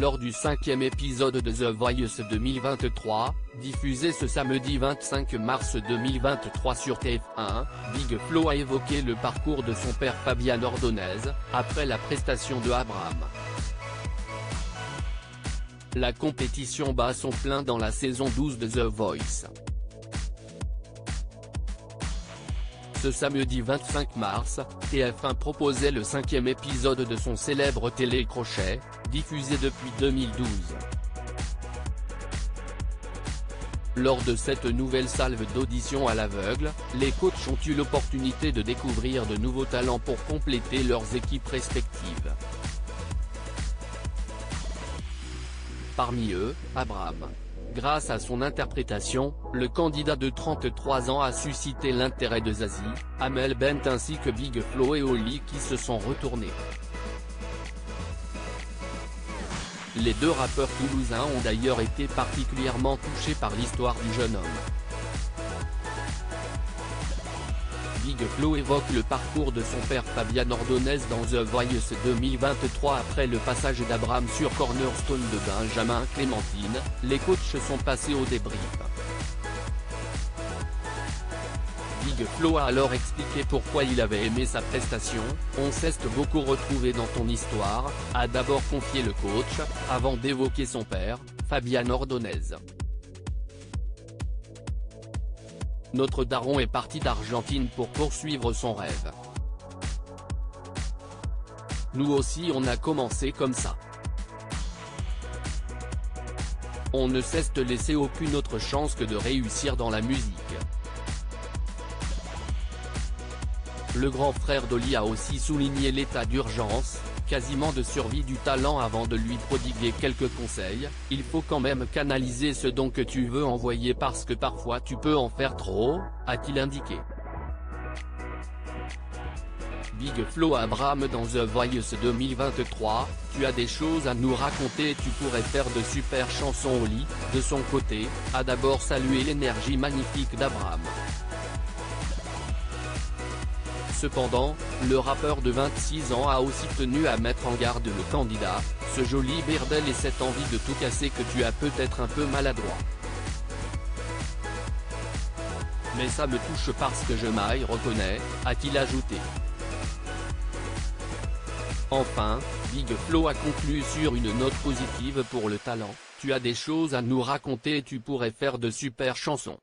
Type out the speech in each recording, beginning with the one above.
lors du 5e épisode de The Voice 2023, diffusé ce samedi 25 mars 2023 sur TF1, Big Flo a évoqué le parcours de son père Fabian Ordonez, après la prestation de Abraham. La compétition bat son plein dans la saison 12 de The Voice. Ce samedi 25 mars, TF1 proposait le 5e épisode de son célèbre télécrochet, diffusé depuis 2012. Lors de cette nouvelle salve d'auditions à l'aveugle, les coachs ont eu l'opportunité de découvrir de nouveaux talents pour compléter leurs équipes respectives. Parmi eux, Abraham. Grâce à son interprétation, le candidat de 33 ans a suscité l'intérêt de Zazie, Amel Bent ainsi que Big Flo et Oli qui se sont retournés. Les deux rappeurs toulousains ont d'ailleurs été particulièrement touchés par l'histoire du jeune homme. Big Flo évoque le parcours de son père Fabian Ordonez dans The Voice 2023 après le passage d'Abraham sur Cornerstone de Benjamin Clémentine, les coachs sont passés au débrief. Big Flo a alors expliqué pourquoi il avait aimé sa prestation. « On s'est beaucoup retrouvé dans ton histoire », a d'abord confié le coach, avant d'évoquer son père, Fabian Ordonez. Notre daron est parti d'Argentine pour poursuivre son rêve. Nous aussi on a commencé comme ça. On ne cesse de laisser aucune autre chance que de réussir dans la musique. Le grand frère d'Oli a aussi souligné l'état d'urgence, quasiment de survie du talent avant de lui prodiguer quelques conseils. Il faut quand même canaliser ce don que tu veux envoyer parce que parfois tu peux en faire trop, a-t-il indiqué. Big Flo Abraham dans The Voice 2023, tu as des choses à nous raconter et tu pourrais faire de super chansons. Oli, de son côté, a d'abord salué l'énergie magnifique d'Abraham. Cependant, le rappeur de 26 ans a aussi tenu à mettre en garde le candidat, ce joli bordel et cette envie de tout casser que tu as peut-être un peu maladroit. Mais ça me touche parce que je m'y reconnais, a-t-il ajouté. Enfin, Big Flo a conclu sur une note positive pour le talent, tu as des choses à nous raconter et tu pourrais faire de super chansons.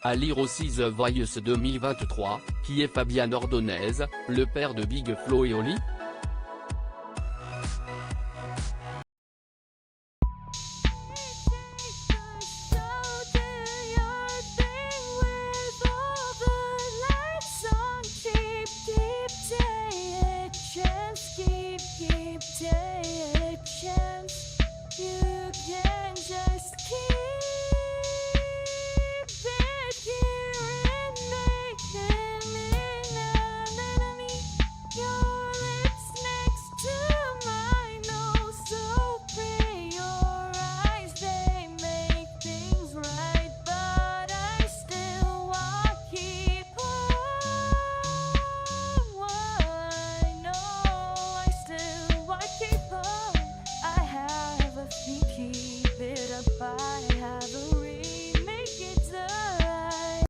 À lire aussi The Voice 2023, qui est Fabian Ordonez, le père de Big Flo et Oli.